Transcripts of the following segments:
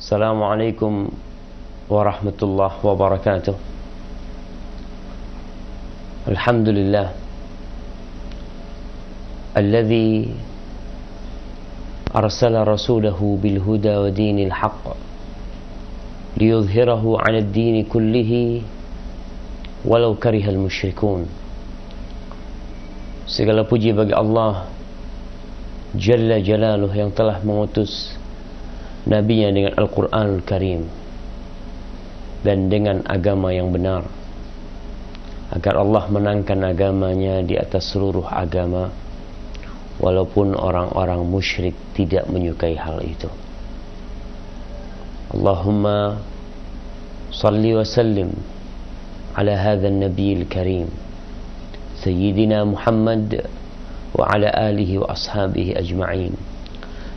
Assalamualaikum warahmatullahi wabarakatuh. Alhamdulillah alladzi arsala rasulahu bil huda wa dinil haqq liyudhhirahu 'ala ad-din kullihi walau karihal musyrikun. Segala puji bagi Allah Jalla Jalaluh yang telah mengutus Nabi-Nya dengan Al-Quranul Karim dan dengan agama yang benar, agar Allah menangkan agamanya di atas seluruh agama, walaupun orang-orang musyrik tidak menyukai hal itu. Allahumma salli wa sallim ala hadha an-nabiyil karim Sayyidina Muhammad wa ala alihi wa ashabihi ajma'in.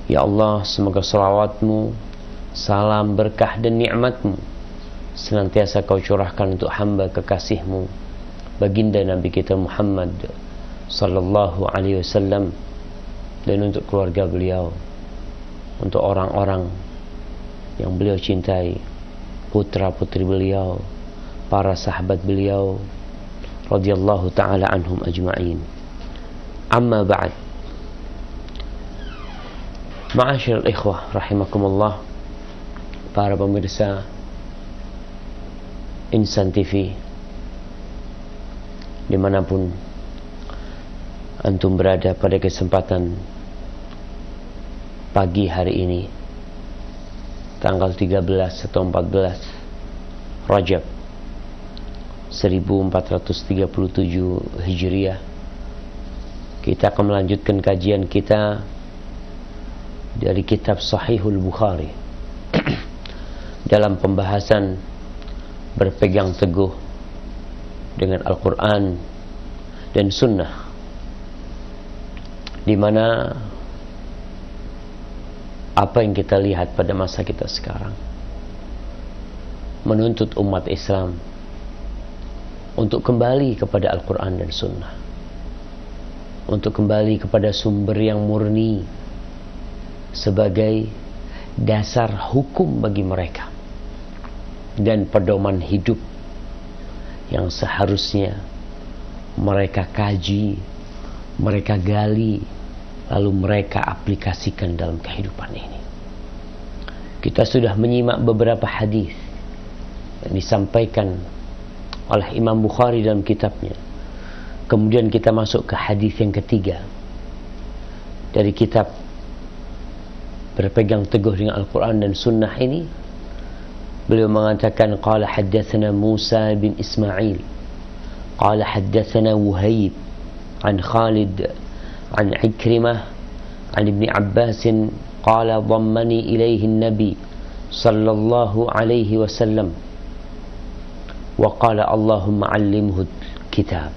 Ya Allah, semoga salawatmu, salam, berkah dan nikmatmu senantiasa kau curahkan untuk hamba kekasihmu baginda Nabi kita Muhammad sallallahu alaihi wasallam, dan untuk keluarga beliau, untuk orang-orang yang beliau cintai, putra-putri beliau, para sahabat beliau radhiyallahu ta'ala anhum ajma'in. Amma ba'd. Ma'asyiral ikhwah rahimakumullah, para pemirsa Insan TV dimanapun antum berada pada kesempatan pagi hari ini, tanggal 13 atau 14 Rajab 1437 Hijriah, kita akan melanjutkan kajian kita dari kitab Sahihul Bukhari dalam pembahasan berpegang teguh dengan Al-Quran dan Sunnah, di mana apa yang kita lihat pada masa kita sekarang menuntut umat Islam untuk kembali kepada Al-Quran dan Sunnah, untuk kembali kepada sumber yang murni sebagai dasar hukum bagi mereka dan pedoman hidup yang seharusnya mereka kaji, mereka gali, lalu mereka aplikasikan dalam kehidupan ini. Kita sudah menyimak beberapa hadis yang disampaikan oleh Imam Bukhari dalam kitabnya. Kemudian kita masuk ke hadis yang ketiga dari kitab berpegang teguh dengan Al-Quran dan Sunnah ini. Beliau mengatakan, qala haddatsana Musa bin Ismail qala haddatsana Wuhaib an Khalid an Ikrimah an Ibn Abbas qala dhammani ilayhi an-nabi sallallahu alaihi wasallam wa qala Allahumma 'allimhu kitab.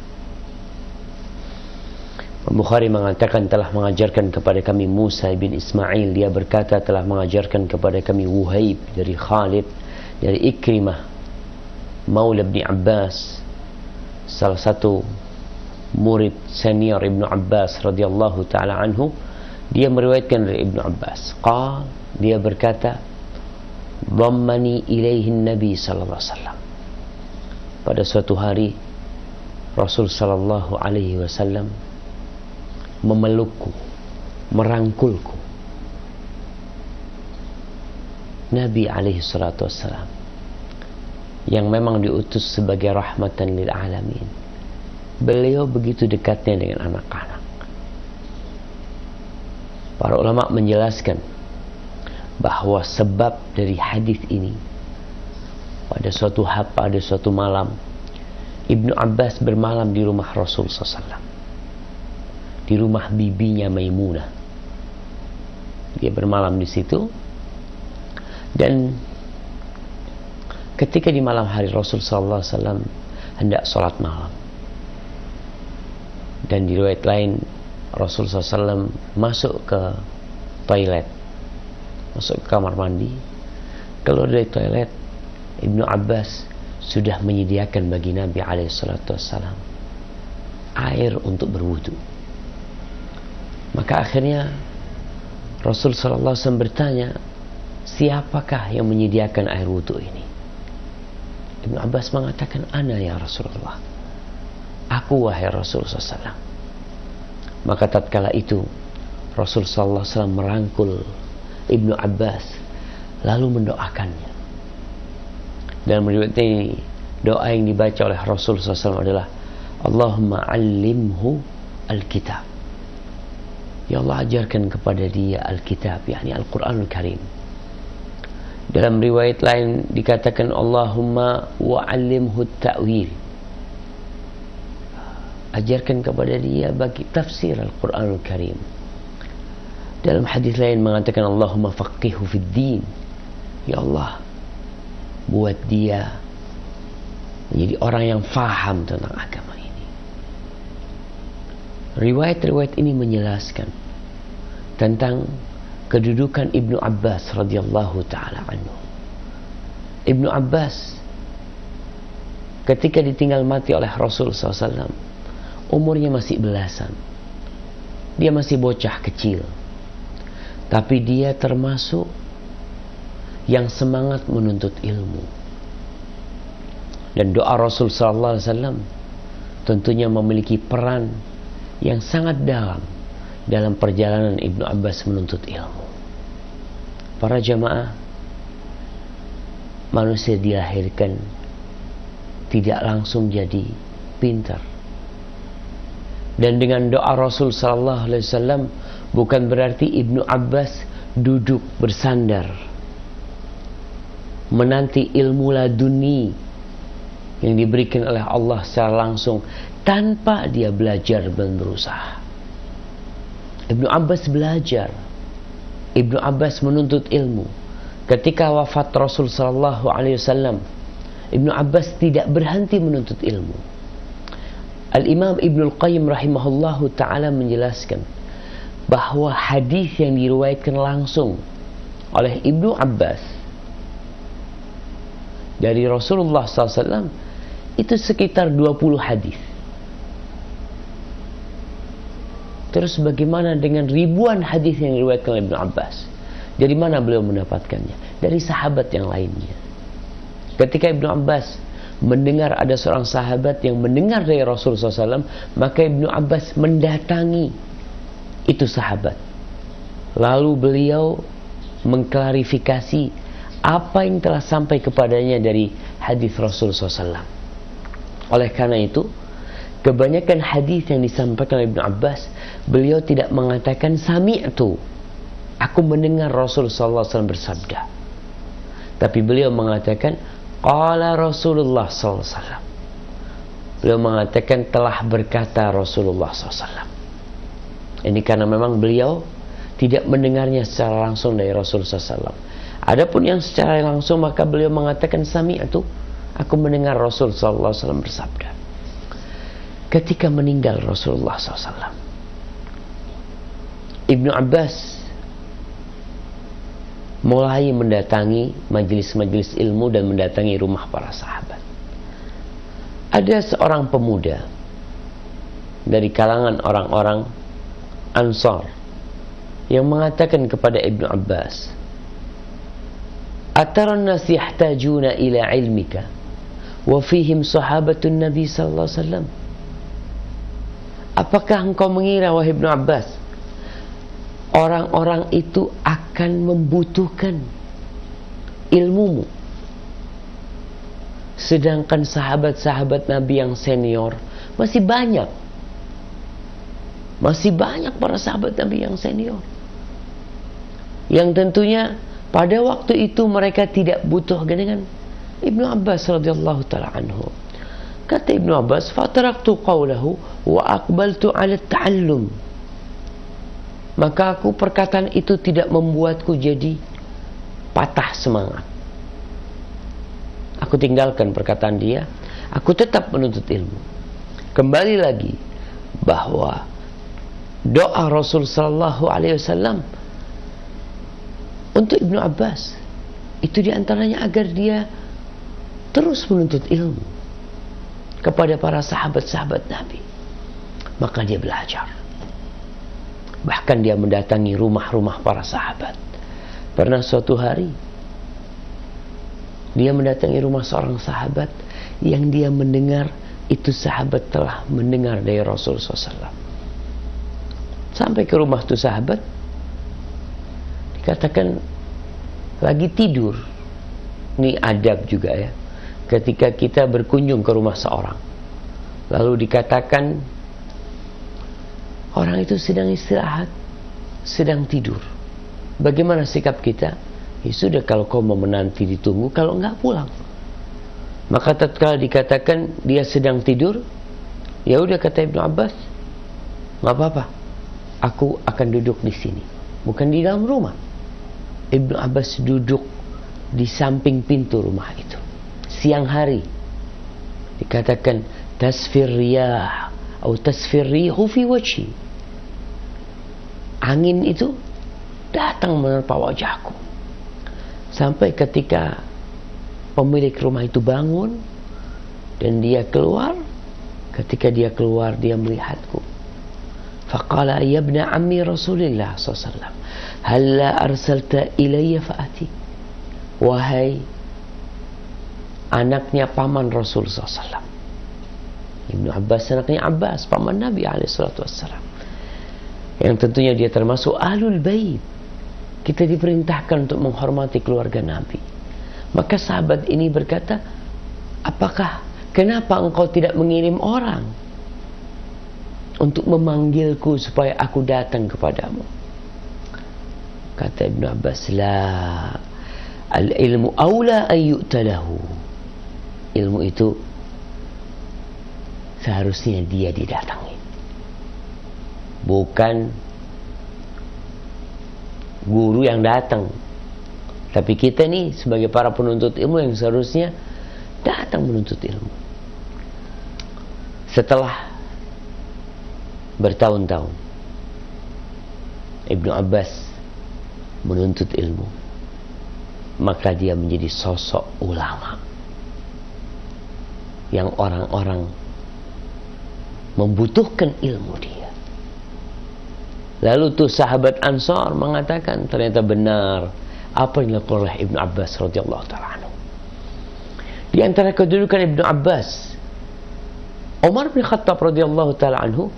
Bukhari mengatakan telah mengajarkan kepada kami Musa bin Ismail, dia berkata telah mengajarkan kepada kami Wuhaib dari Khalid dari Ikrimah Maula Ibn Abbas, salah satu murid senior Ibnu Abbas radhiyallahu ta'ala anhu. Dia meriwayatkan dari Ibnu Abbas, dia berkata, dhammani ilaihi nabi sallallahu alaihi wasallam, pada suatu hari Rasul sallallahu alaihi wasallam memelukku, merangkulku. Nabi alaihi salatu wassalam yang memang diutus sebagai rahmatan lil alamin, beliau begitu dekatnya dengan anak-anak. Para ulama menjelaskan bahwa sebab dari hadis ini, pada suatu malam Ibnu Abbas bermalam di rumah Rasul SAW, di rumah bibinya Maimunah. Dia bermalam di situ, dan ketika di malam hari Rasul sallallahu alaihi wasallam hendak sholat malam, dan di riwayat lain Rasul sallallahu alaihi wasallam masuk ke toilet, masuk ke kamar mandi. Keluar dari toilet, Ibnu Abbas sudah menyediakan bagi Nabi alaihi salatu wasallam air untuk berwudu. Maka akhirnya Rasul sallallahu alaihi wasallam bertanya, siapakah yang menyediakan air wudhu ini? Ibnu Abbas mengatakan, ana ya Rasulullah, aku wahai Rasul SAW. Maka tatkala itu Rasul SAW merangkul Ibnu Abbas lalu mendoakannya. Dan riwayat ini, doa yang dibaca oleh Rasul SAW adalah, Allahumma allimhu al-kitab. Ya Allah, ajarkan kepada dia Alkitab, yakni Al-Quranul Karim. Dalam riwayat lain dikatakan, Allahumma wa'allimhu ta'wil. Ajarkan kepada dia bagi tafsir Al-Quranul Karim. Dalam hadis lain mengatakan, Allahumma faqihu fid din. Ya Allah, buat dia menjadi orang yang faham tentang agama ini. Riwayat-riwayat ini menjelaskan tentang kedudukan Ibnu Abbas radhiyallahu taala anhu. Ibnu Abbas ketika ditinggal mati oleh Rasul SAW, umurnya masih belasan. Dia masih bocah kecil. Tapi dia termasuk yang semangat menuntut ilmu. Dan doa Rasul SAW tentunya memiliki peran yang sangat dalam perjalanan Ibnu Abbas menuntut ilmu. Para jamaah, manusia dilahirkan tidak langsung jadi pintar. Dan dengan doa Rasul SAW bukan berarti Ibnu Abbas duduk bersandar menanti ilmu laduni yang diberikan oleh Allah secara langsung tanpa dia belajar dan berusaha. Ibnu Abbas belajar. Ibnu Abbas menuntut ilmu. Ketika wafat Rasul sallallahu alaihi wasallam, Ibnu Abbas tidak berhenti menuntut ilmu. Al-Imam Ibnul Qayyim rahimahullahu taala menjelaskan bahwa hadis yang diriwayatkan langsung oleh Ibnu Abbas dari Rasulullah SAW itu sekitar 20 hadis. Terus bagaimana dengan ribuan hadis yang diriwayatkan oleh Ibnu Abbas? Dari mana beliau mendapatkannya? Dari sahabat yang lainnya. Ketika Ibnu Abbas mendengar ada seorang sahabat yang mendengar dari Rasulullah SAW, maka Ibnu Abbas mendatangi itu sahabat. Lalu beliau mengklarifikasi apa yang telah sampai kepadanya dari hadis Rasulullah SAW. Oleh karena itu, kebanyakan hadis yang disampaikan oleh Ibnu Abbas, beliau tidak mengatakan sami'tu, aku mendengar Rasulullah SAW bersabda. Tapi beliau mengatakan qala Rasulullah SAW. Beliau mengatakan telah berkata Rasulullah SAW. Ini karena memang beliau tidak mendengarnya secara langsung dari Rasulullah SAW. Adapun yang secara langsung, maka beliau mengatakan sami'tu, aku mendengar Rasulullah SAW bersabda. Ketika meninggal Rasulullah SAW, Ibnu Abbas mulai mendatangi majelis-majelis ilmu dan mendatangi rumah para sahabat. Ada seorang pemuda dari kalangan orang-orang Ansar yang mengatakan kepada Ibnu Abbas, Ataran nas yahtajuna ila ilmika wa fihim sahabatun Nabi sallallahu alaihi wasallam. Apakah engkau mengira, wahai Ibnu Abbas, orang-orang itu akan membutuhkan ilmumu, sedangkan sahabat-sahabat Nabi yang senior masih banyak. Masih banyak para sahabat Nabi yang senior, yang tentunya pada waktu itu mereka tidak butuh dengan Ibnu Abbas radhiyallahu taala anhu. Kata Ibnu Abbas, fataraktu qawlahu wa aqbaltu ala ta'allum. Maka perkataan itu tidak membuatku jadi patah semangat. Aku tinggalkan perkataan dia, aku tetap menuntut ilmu. Kembali lagi bahwa doa Rasul sallallahu alaihi wasallam untuk Ibnu Abbas itu diantaranya agar dia terus menuntut ilmu kepada para sahabat-sahabat Nabi. Maka dia belajar. Bahkan dia mendatangi rumah-rumah para sahabat. Pernah suatu hari Dia mendatangi rumah seorang sahabat yang dia mendengar itu sahabat telah mendengar dari Rasul SAW. Sampai ke rumah itu sahabat, dikatakan lagi tidur. Ini adab juga ya, ketika kita berkunjung ke rumah seorang, lalu dikatakan orang itu sedang istirahat, sedang tidur, bagaimana sikap kita? Ya sudah, kalau kau mau menanti ditunggu, kalau enggak pulang. Maka tatkala dikatakan dia sedang tidur, ya udah, kata Ibnu Abbas, nggak apa-apa, aku akan duduk di sini, bukan di dalam rumah. Ibnu Abbas duduk di samping pintu rumah itu. Siang hari dikatakan tasfir riyah atau tasfir rihu fi wajhi, angin itu datang menerpa wajahku. Sampai ketika pemilik rumah itu bangun dan dia keluar. Ketika dia keluar, dia melihatku. Faqala ya ibna ammi Rasulillah SAW, halla arsalta ilayya fa'ati. Wahai anaknya paman Rasul SAW. Ibnu Abbas anaknya Abbas, paman Nabi SAW, yang tentunya dia termasuk ahlul bait. Kita diperintahkan untuk menghormati keluarga Nabi. Maka sahabat ini berkata, kenapa engkau tidak mengirim orang untuk memanggilku supaya aku datang kepadamu? Kata Ibnu Abbas, la, al-ilmu awla an yu'talahu. Ilmu itu seharusnya dia didatangi, bukan guru yang datang. Tapi kita nih sebagai para penuntut ilmu yang seharusnya datang menuntut ilmu. Setelah bertahun-tahun Ibnu Abbas menuntut ilmu, maka dia menjadi sosok ulama yang orang-orang membutuhkan ilmu dia. Lalu tuh sahabat Ansar mengatakan ternyata benar apa yang dilakukan oleh Ibnu Abbas radhiyallahu ta'ala anhu. Di antara kedudukan Ibnu Abbas, Umar bin Khattab radhiyallahu ta'ala anhu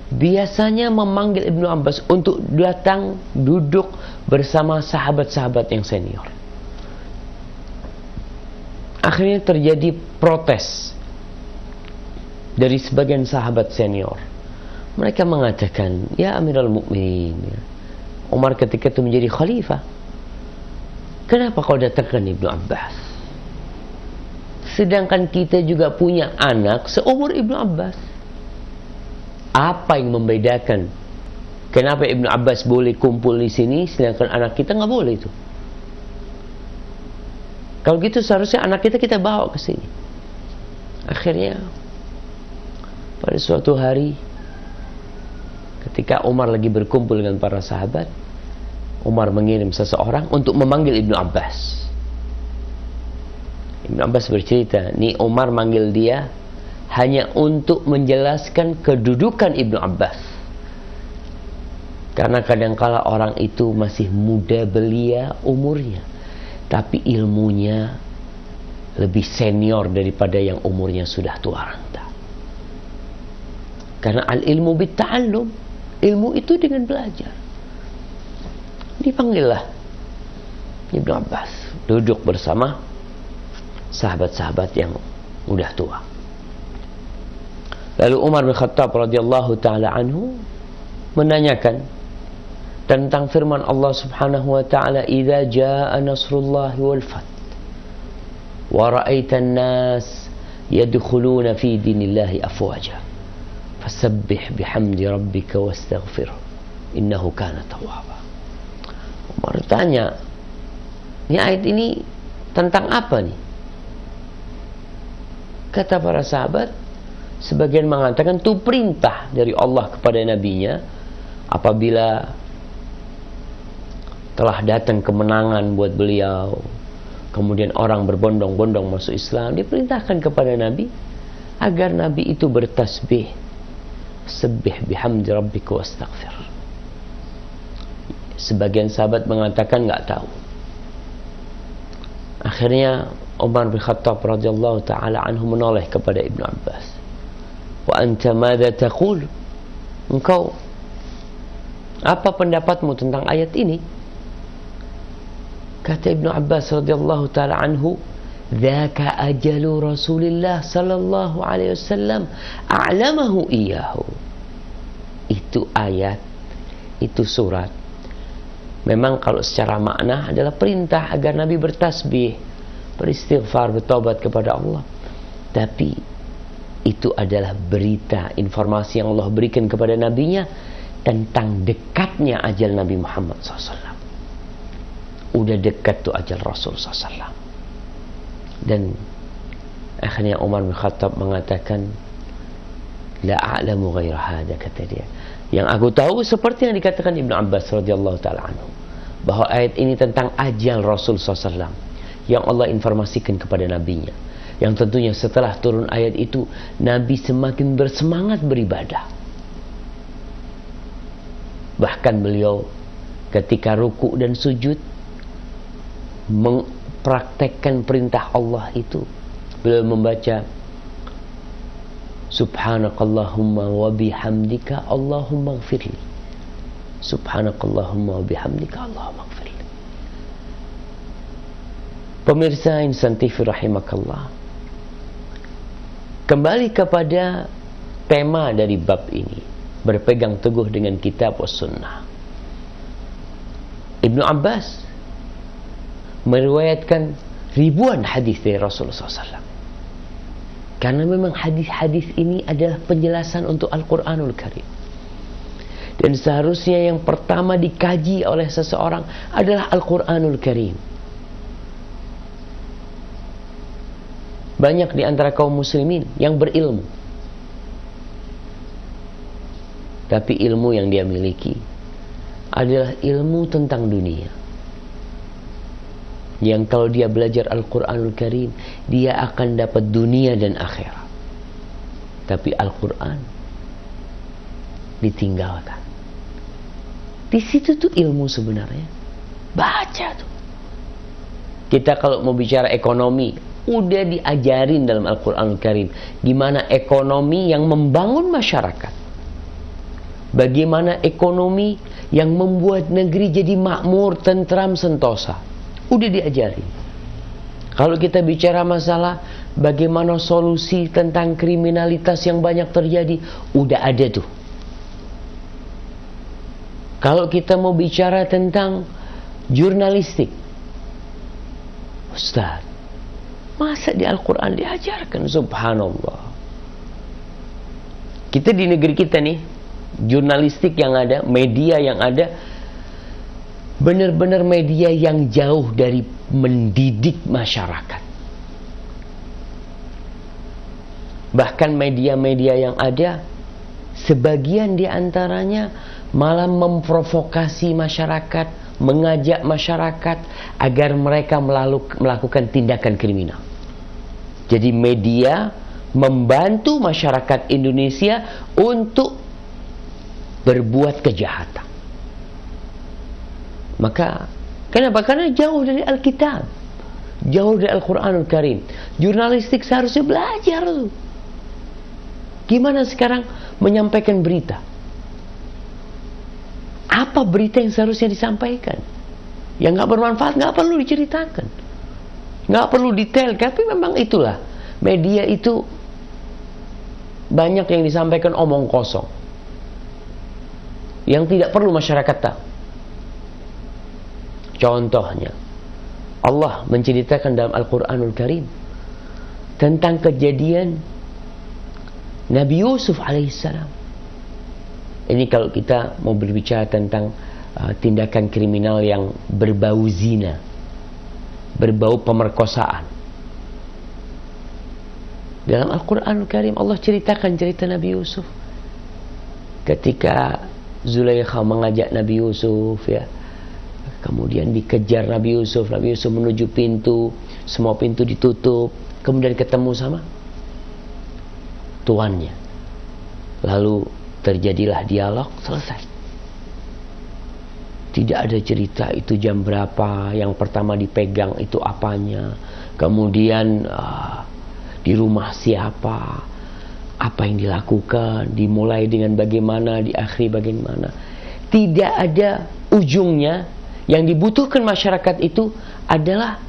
biasanya memanggil Ibnu Abbas untuk datang duduk bersama sahabat-sahabat yang senior. Akhirnya terjadi protes dari sebagian sahabat senior. Mereka mengatakan, ya Amirul Mukminin, Umar ketika itu menjadi khalifah, kenapa kau datangkan Ibnu Abbas? Sedangkan kita juga punya anak seumur Ibnu Abbas. Apa yang membedakan? Kenapa Ibnu Abbas boleh kumpul di sini, sedangkan anak kita nggak boleh itu? Kalau gitu seharusnya anak kita bawa ke sini. Akhirnya pada suatu hari, ketika Umar lagi berkumpul dengan para sahabat, Umar mengirim seseorang untuk memanggil Ibnu Abbas. Ibnu Abbas bercerita, nih Umar manggil dia hanya untuk menjelaskan kedudukan Ibnu Abbas. Karena kadangkala orang itu masih muda belia umurnya, tapi ilmunya lebih senior daripada yang umurnya sudah tua renta. Karena al-ilmu bit-ta'allum, ilmu itu dengan belajar. Dipanggillah Ibnu Abbas duduk bersama sahabat-sahabat yang udah tua. Lalu Umar bin Khattab radhiyallahu ta'ala anhu menanyakan tentang firman Allah subhanahu wa ta'ala, idza jaa nasrullahi wal fath wa ra'aitan nas yadkhuluna fi dinillahi afwaja fasabbih bihamdi rabbika wastaghfirhu innahu kana tawwaba. Umar tanya, ini ayat ini tentang apa nih? Kata para sahabat, sebagian mengatakan itu perintah dari Allah kepada nabinya, apabila telah datang kemenangan buat beliau, kemudian orang berbondong-bondong masuk Islam, diperintahkan kepada Nabi agar Nabi itu bertasbih, sabbih bihamdi rabbika wastaghfir. Sebagian sahabat mengatakan nggak tahu. Akhirnya Umar bin Khattab radhiyallahu taala anhu menoleh kepada Ibnu Abbas. Wa anta madza taqul? Engkau apa pendapatmu tentang ayat ini? Kata Ibnu Abbas radhiyallahu taala anhu, "Dzaka ajalu Rasulillah sallallahu alaihi wasallam a'lamahu iyyahu." Itu ayat, itu surat. Memang kalau secara makna adalah perintah agar Nabi bertasbih, beristighfar, bertobat kepada Allah. Tapi itu adalah berita, informasi yang Allah berikan kepada Nabi-Nya tentang dekatnya ajal Nabi Muhammad SAW. Udah dekat tuh ajal Rasul SAW. Dan akhirnya Umar bin Khattab mengatakan, la a'lamu ghaira hada, kata dia. Yang aku tahu seperti yang dikatakan Ibnu Abbas radhiyallahu taala anhu, bahwa ayat ini tentang ajal Rasul SAW yang Allah informasikan kepada Nabi-Nya. Yang tentunya setelah turun ayat itu, Nabi semakin bersemangat beribadah. Bahkan beliau ketika ruku dan sujud mempraktekkan perintah Allah itu. Beliau membaca Subhanakallahumma wa bihamdika Allahumma ighfirli. Subhanakallahumma wa bihamdika Allahumma ighfirli. Pemirsa Insan TV rahimakallah, kembali kepada tema dari bab ini, berpegang teguh dengan kitab was sunnah. Ibnu Abbas meriwayatkan ribuan hadis dari Rasulullah SAW. Karena memang hadis-hadis ini adalah penjelasan untuk Al-Quranul Karim. Dan seharusnya yang pertama dikaji oleh seseorang adalah Al-Quranul Karim. Banyak di antara kaum muslimin yang berilmu, tapi ilmu yang dia miliki adalah ilmu tentang dunia, yang kalau dia belajar Al-Quranul Karim, dia akan dapat dunia dan akhirat. Tapi Al-Quran ditinggalkan. Di situ tuh ilmu sebenarnya. Baca tuh. Kita kalau mau bicara ekonomi, udah diajarin dalam Al-Quranul Karim gimana ekonomi yang membangun masyarakat, bagaimana ekonomi yang membuat negeri jadi makmur, tentram, sentosa. Udah diajarin. Kalau kita bicara masalah bagaimana solusi tentang kriminalitas yang banyak terjadi, udah ada tuh. Kalau kita mau bicara tentang jurnalistik, Ustaz, masa di Al-Quran diajarkan? Subhanallah. Kita di negeri kita nih, jurnalistik yang ada, media yang ada, benar-benar media yang jauh dari mendidik masyarakat. Bahkan media-media yang ada, sebagian di antaranya malah memprovokasi masyarakat, mengajak masyarakat agar mereka melakukan tindakan kriminal. Jadi media membantu masyarakat Indonesia untuk berbuat kejahatan. Maka kenapa? Karena jauh dari Alkitab, jauh dari Al-Quranul Karim. Jurnalistik seharusnya belajar tuh. Gimana sekarang menyampaikan berita? Apa berita yang seharusnya disampaikan? Yang nggak bermanfaat nggak perlu diceritakan, nggak perlu detail. Tapi memang itulah, media itu banyak yang disampaikan omong kosong yang tidak perlu masyarakat tahu. Contohnya, Allah menceritakan dalam Al-Quranul Karim tentang kejadian Nabi Yusuf alaihissalam. Ini kalau kita mau berbicara tentang tindakan kriminal yang berbau zina, berbau pemerkosaan. Dalam Al-Quranul Karim Allah ceritakan cerita Nabi Yusuf. Ketika Zulaikha mengajak Nabi Yusuf, ya, kemudian dikejar Nabi Yusuf menuju pintu, semua pintu ditutup, kemudian ketemu sama tuannya. Lalu terjadilah dialog, selesai. Tidak ada cerita itu jam berapa, yang pertama dipegang itu apanya, kemudian di rumah siapa, apa yang dilakukan, dimulai dengan bagaimana, diakhiri bagaimana. Tidak ada ujungnya. Yang dibutuhkan masyarakat itu adalah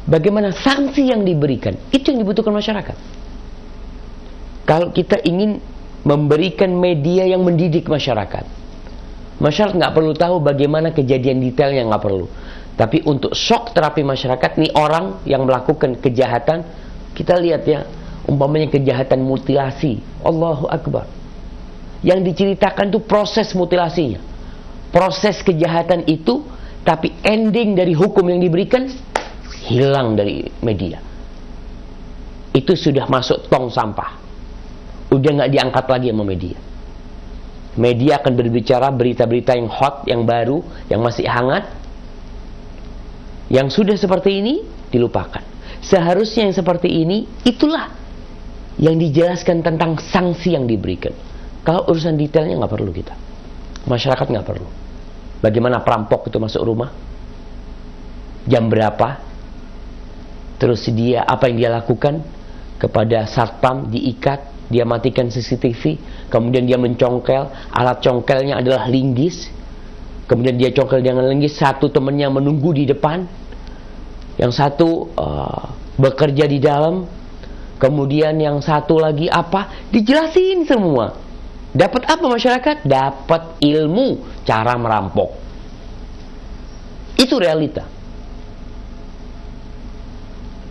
bagaimana sanksi yang diberikan. Itu yang dibutuhkan masyarakat. Kalau kita ingin memberikan media yang mendidik masyarakat, masyarakat nggak perlu tahu bagaimana kejadian detailnya, nggak perlu. Tapi untuk shock terapi masyarakat, nih orang yang melakukan kejahatan, kita lihat ya, umpamanya kejahatan mutilasi, Allahu Akbar. Yang diceritakan itu proses mutilasinya, proses kejahatan itu, tapi ending dari hukum yang diberikan hilang dari media. Itu sudah masuk tong sampah, udah nggak diangkat lagi sama media. Media akan berbicara berita-berita yang hot, yang baru, yang masih hangat. Yang sudah seperti ini dilupakan. Seharusnya yang seperti ini, itulah yang dijelaskan tentang sanksi yang diberikan. Kalau urusan detailnya nggak perlu kita. Masyarakat nggak perlu. Bagaimana perampok itu masuk rumah, jam berapa, terus dia apa yang dia lakukan kepada satpam, diikat, dia matikan CCTV, kemudian dia mencongkel, alat congkelnya adalah linggis, kemudian dia congkel dengan linggis, satu temannya menunggu di depan, yang satu bekerja di dalam, kemudian yang satu lagi apa, dijelasin semua. Dapat apa masyarakat? Dapat ilmu cara merampok. Itu realita.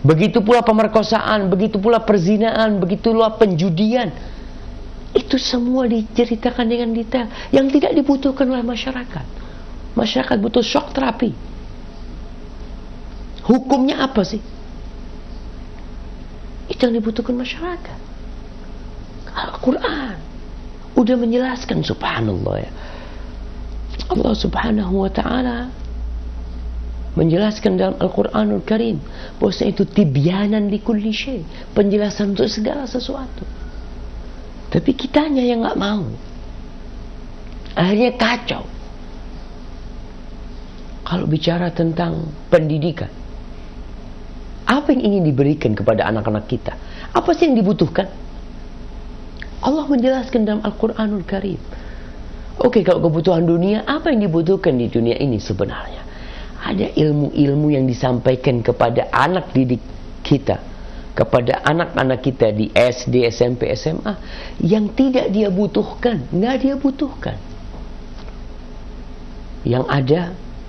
Begitu pula pemerkosaan, begitu pula perzinaan, begitu pula penjudian. Itu semua diceritakan dengan detail yang tidak dibutuhkan oleh masyarakat. Masyarakat butuh shock terapi. Hukumnya apa sih? Itu yang dibutuhkan masyarakat. Al-Quran udah menjelaskan, subhanallah ya. Allah subhanahu wa ta'ala menjelaskan dalam Al-Quranul Karim bahwa itu tibyanan li kulli syai, penjelasan untuk segala sesuatu. Tapi kitanya yang nggak mau, akhirnya kacau. Kalau bicara tentang pendidikan, apa yang ingin diberikan kepada anak-anak kita? Apa sih yang dibutuhkan? Allah menjelaskan dalam Al-Quranul Karim. Oke, kalau kebutuhan dunia, apa yang dibutuhkan di dunia ini sebenarnya? Ada ilmu-ilmu yang disampaikan kepada anak didik kita, kepada anak-anak kita di SD, SMP, SMA, yang tidak dia butuhkan, nggak dia butuhkan. Yang ada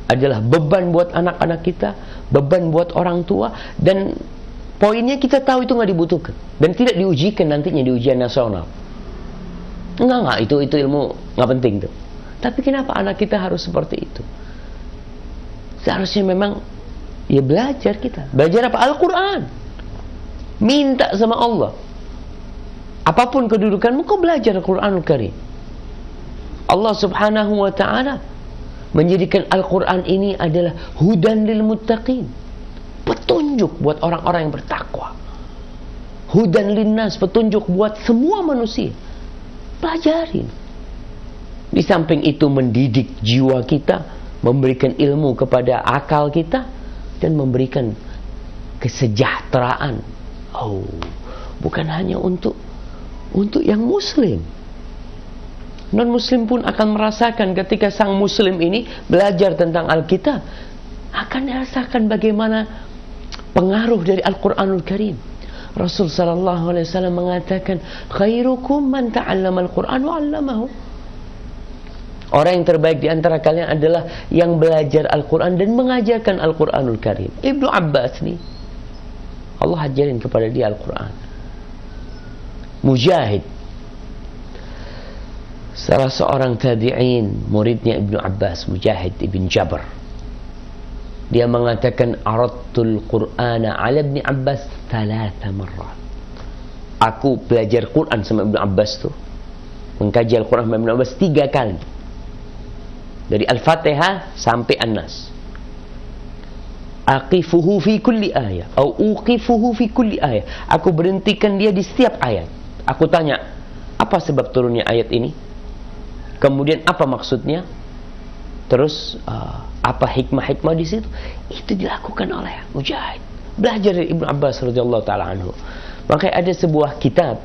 adalah beban buat anak-anak kita, beban buat orang tua, dan poinnya kita tahu itu nggak dibutuhkan dan tidak diujikan nantinya di ujian nasional. Enggak, itu ilmu nggak penting tuh. Tapi kenapa anak kita harus seperti itu? Seharusnya memang ya belajar kita. Belajar apa? Al-Quran. Minta sama Allah. Apapun kedudukanmu, kau belajar Al-Quranul Karim. Allah subhanahu wa ta'ala menjadikan Al-Quran ini adalah hudan lil muttaqin, petunjuk buat orang-orang yang bertakwa. Hudan linnas, petunjuk buat semua manusia. Pelajarin. Di samping itu mendidik jiwa kita, memberikan ilmu kepada akal kita, dan memberikan kesejahteraan. Oh, bukan hanya untuk yang muslim. Non-muslim pun akan merasakan ketika sang muslim ini belajar tentang Alkitab, akan dirasakan bagaimana pengaruh dari Al-Quranul Karim. Rasul sallallahu alaihi wasallam mengatakan, khairukum man ta'allama al-Quran wa 'allamahu. Orang yang terbaik di antara kalian adalah yang belajar Al-Quran dan mengajarkan Al-Quranul Karim. Ibnu Abbas nih, Allah ajarin kepada dia Al-Quran. Mujahid, salah seorang tabi'in, muridnya Ibnu Abbas, Mujahid ibn Jabr, dia mengatakan, aradtul Qur'ana ala Ibnu Abbas 3 marrat. Aku belajar Quran sama Ibnu Abbas tuh, mengkaji Al-Quran sama Ibnu Abbas 3 kali. Dari Al-Fatihah sampai An-Nas. Aqifuhu fi kulli ayat, atau uqifuhu fi kulli ayat. Aku berhentikan dia di setiap ayat. Aku tanya, apa sebab turunnya ayat ini? Kemudian apa maksudnya? Terus apa hikmah-hikmah di situ? Itu dilakukan oleh Mujahid. Belajar dari Ibnu Abbas radhiyallahu taala anhu. Makanya ada sebuah kitab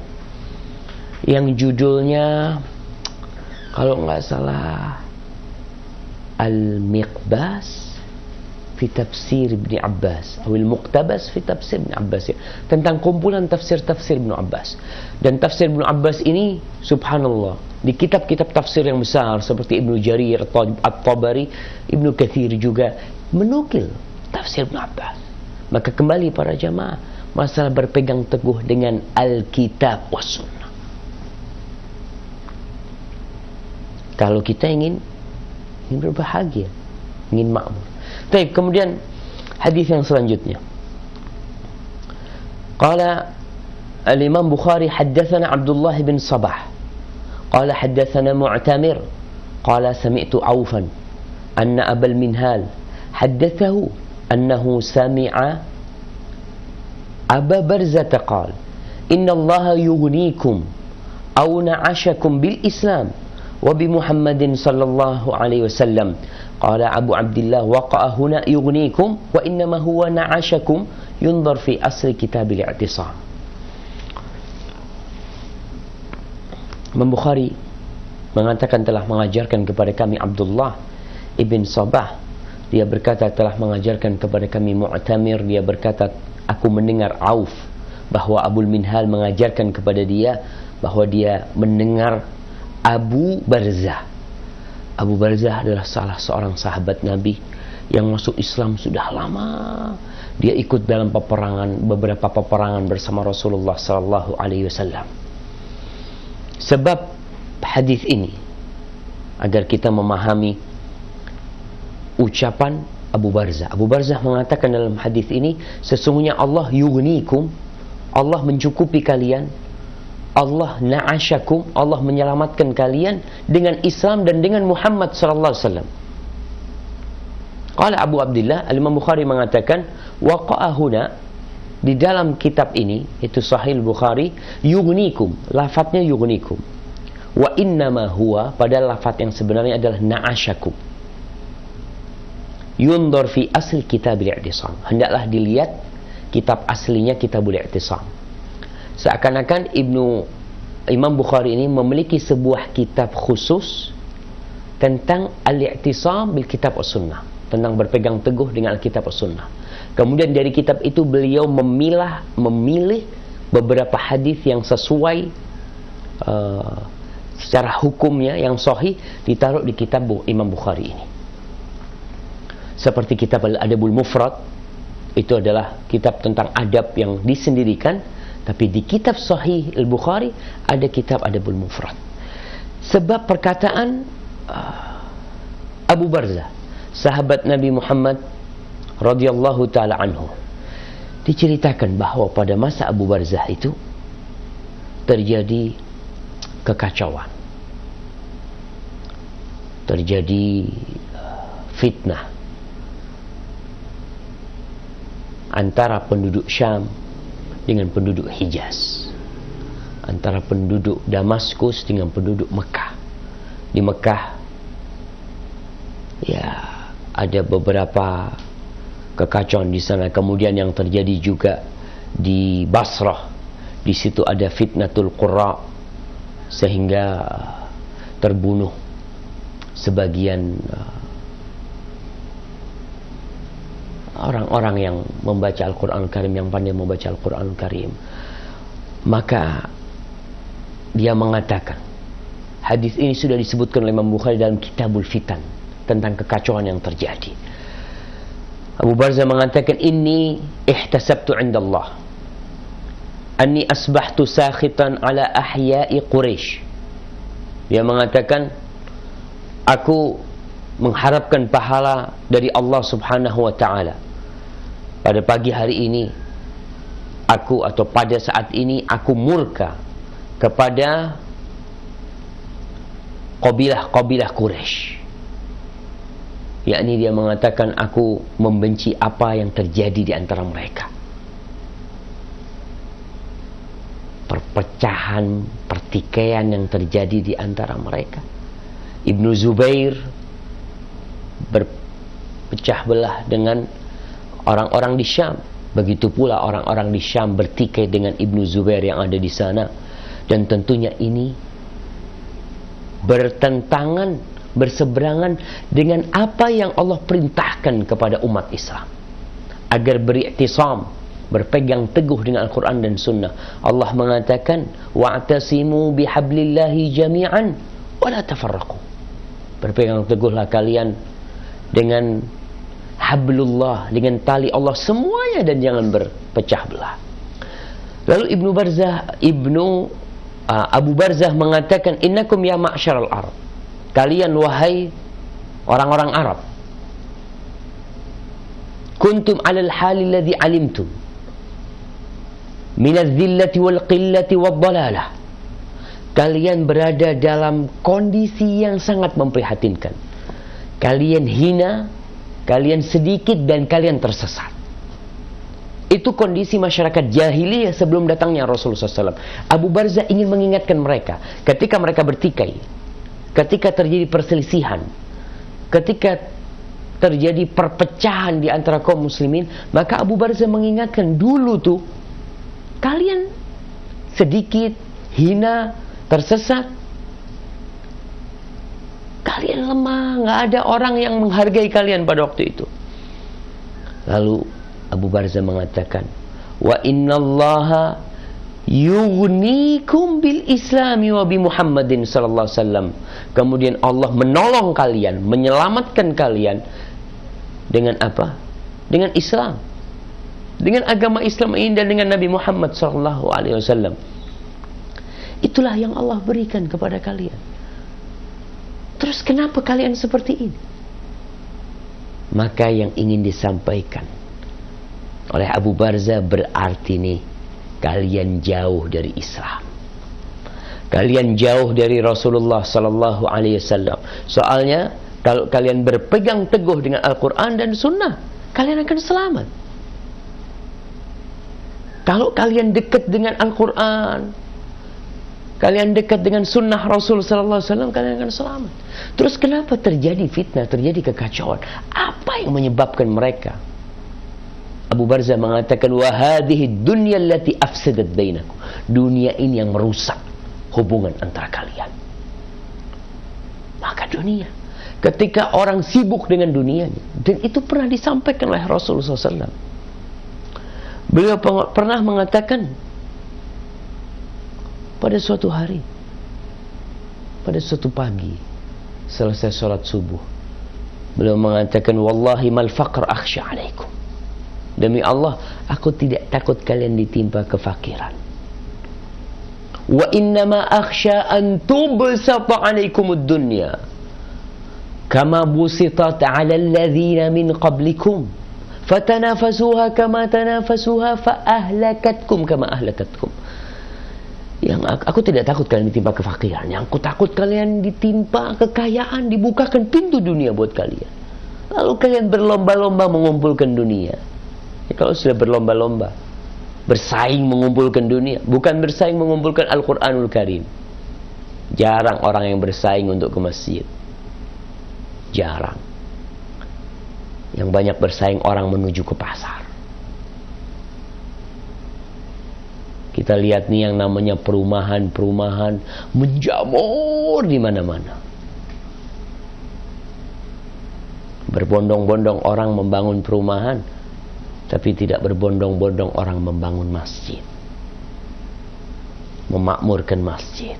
yang judulnya kalau nggak salah Al-Miqbas fi Tafsir Ibnu Abbas atau Al-Muqtabas fi Tafsir Ibnu Abbas, ya, tentang kumpulan tafsir-tafsir Ibnu Abbas. Dan tafsir Ibnu Abbas ini subhanallah, di kitab-kitab tafsir yang besar seperti Ibnu Jarir At-Tabari, Ibnu Katsir juga menukil tafsir Ibnu Abbas. Maka kembali para jamaah, masalah berpegang teguh dengan Alkitab was Sunnah. Kalau kita ingin berbahagia, ingin makmur. Baik, kemudian hadis yang selanjutnya. Qala al-Imam Bukhari haddatsana Abdullah bin Sabah qala haddatsana Mu'tamir qala sami'tu Aufan anna Abal Minhal haddathahu annahu sami'a Aba Barzah qala inna Allah yughnikum aw na'ashakum bil Islam wa bi Muhammadin sallallahu alaihi wasallam. Qala Abu Abdullah waqa'a huna yughnikum wa innama huwa na'ashakum yunzar fi asli kitabil i'tisam. Imam Bukhari mengatakan telah mengajarkan kepada kami Abdullah ibn Sabah, dia berkata telah mengajarkan kepada kami Mu'tamir, dia berkata aku mendengar Auf bahwa Abul Minhal mengajarkan kepada dia bahwa dia mendengar Abu Barzah. Abu Barzah adalah salah seorang sahabat Nabi yang masuk Islam sudah lama. Dia ikut dalam beberapa peperangan bersama Rasulullah sallallahu alaihi wasallam. Sebab hadis ini agar kita memahami ucapan Abu Barzah. Abu Barzah mengatakan dalam hadis ini, sesungguhnya Allah yughnikum, Allah mencukupi kalian, Allah na'asyakum, Allah menyelamatkan kalian dengan Islam dan dengan Muhammad sallallahu alaihi wasallam. Qala Abu Abdullah, Al-Imam Bukhari mengatakan waqa'a huna, di dalam kitab ini itu Sahih Bukhari, yughnikum, lafadznya yughnikum. Wa innama huwa, padahal lafadz yang sebenarnya adalah na'asyakum. Yundor fi asli kitabil i'tisam, hendaklah dilihat kitab aslinya Kitabul I'tisam. Seakan-akan Imam Bukhari ini memiliki sebuah kitab khusus tentang al-i'tisam bil kitab was-sunnah, tentang berpegang teguh dengan Alkitab was-sunnah. Kemudian dari kitab itu beliau memilih beberapa hadis yang sesuai secara hukumnya yang sahih, ditaruh di kitab Imam Bukhari ini. Seperti kitab Al-Adabul Mufrad, itu adalah kitab tentang adab yang disendirikan. Tapi di kitab Sahih Al-Bukhari ada kitab Adabul Mufrad. Sebab perkataan Abu Barzah, sahabat Nabi Muhammad radhiyallahu taala anhu, diceritakan bahwa pada masa Abu Barzah itu terjadi kekacauan, terjadi fitnah antara penduduk Syam dengan penduduk Hijaz, antara penduduk Damaskus dengan penduduk Mekah. Di Mekah ya ada beberapa kekacauan di sana. Kemudian yang terjadi juga di Basrah, di situ ada fitnatul qurra, sehingga terbunuh sebagian orang-orang yang membaca Al-Quran Karim, yang pandai membaca Al-Quran Karim. Maka dia mengatakan, hadis ini sudah disebutkan oleh Imam Bukhari dalam Kitabul Fitan, tentang kekacauan yang terjadi. Abu Barzah mengatakan, inni ihtasabtu indallah anni asbahtu sakhitan ala ahya'i Quraisy. Dia mengatakan, aku mengharapkan pahala dari Allah Subhanahu wa taala. Pada pagi hari ini atau pada saat ini aku murka kepada kabilah Quraisy. Yakni dia mengatakan, aku membenci apa yang terjadi di antara mereka. Perpecahan, pertikaian yang terjadi di antara mereka. Ibnu Zubair pecah belah dengan orang-orang di Syam. Begitu pula orang-orang di Syam bertikai dengan Ibnu Zubair yang ada di sana. Dan tentunya ini bertentangan, berseberangan dengan apa yang Allah perintahkan kepada umat Islam, agar beriktisam, berpegang teguh dengan Al-Quran dan Sunnah. Allah mengatakan, wa'tasimu bihablillahi jami'an wa la tafarraqu. Berpegang teguhlah kalian dengan hablullah, dengan tali Allah semuanya, dan jangan berpecah belah. Lalu Abu Barzah mengatakan, innakum ya ma'syaral Arab, kalian wahai orang-orang Arab, kuntum alal hali alladhi alimtum minadh dhillati wal qillati wad dalalah. Kalian berada dalam kondisi yang sangat memprihatinkan. Kalian hina, kalian sedikit, dan kalian tersesat. Itu kondisi masyarakat jahiliyah sebelum datangnya Rasulullah SAW. Abu Barzah ingin mengingatkan mereka, ketika mereka bertikai, ketika terjadi perselisihan, ketika terjadi perpecahan di antara kaum muslimin, maka Abu Barzah mengingatkan, dulu tuh kalian sedikit, hina, tersesat, kalian lemah, nggak ada orang yang menghargai kalian pada waktu itu. Lalu Abu Barzah mengatakan, wa innallaha yughnikum bil islami wa bi Muhammadin sallallahu alaihi wasallam. Kemudian Allah menolong kalian, menyelamatkan kalian dengan apa? Dengan Islam, dengan agama Islam ini, dan dengan Nabi Muhammad sallallahu alaihi wasallam. Itulah yang Allah berikan kepada kalian. Terus kenapa kalian seperti ini? Maka yang ingin disampaikan oleh Abu Barzah, berarti nih, kalian jauh dari Islam, kalian jauh dari Rasulullah sallallahu alaihi wasallam. Soalnya kalau kalian berpegang teguh dengan Al-Quran dan Sunnah, kalian akan selamat. Kalau kalian dekat dengan Al-Quran, kalian dekat dengan Sunnah Rasul sallallahu alaihi wasallam, kalian akan selamat. Terus kenapa terjadi fitnah, terjadi kekacauan? Apa yang menyebabkan mereka? Abu Barzah mengatakan, wa hadhihi dunya allati afsadat bainakum. Dunia ini yang merusak hubungan antara kalian. Maka dunia, ketika orang sibuk dengan dunianya, dan itu pernah disampaikan oleh Rasulullah SAW. Beliau pernah mengatakan, pada suatu hari, pada suatu pagi, selesai sholat subuh, beliau mengatakan, wallahi mal faqr akhsha alaikum. Demi Allah, aku tidak takut kalian ditimpa kefakiran. Wa innama akhsha an tubsata alaikumud dunya kama busitat ala alladhina min qablikum fatanafasuha kama tanafasuha fa ahlakatkum kama ahlakatkum. Yang aku tidak takut kalian ditimpa kefakiran. Yang aku takut kalian ditimpa kekayaan, dibukakan pintu dunia buat kalian. Lalu kalian berlomba-lomba mengumpulkan dunia. Ya, kalau sudah berlomba-lomba, bersaing mengumpulkan dunia, bukan bersaing mengumpulkan Al-Quranul Karim. Jarang orang yang bersaing untuk ke masjid. Jarang. Yang banyak bersaing orang menuju ke pasar. Kita lihat nih yang namanya perumahan-perumahan menjamur di mana-mana. Berbondong-bondong orang membangun perumahan, tapi tidak berbondong-bondong orang membangun masjid, memakmurkan masjid.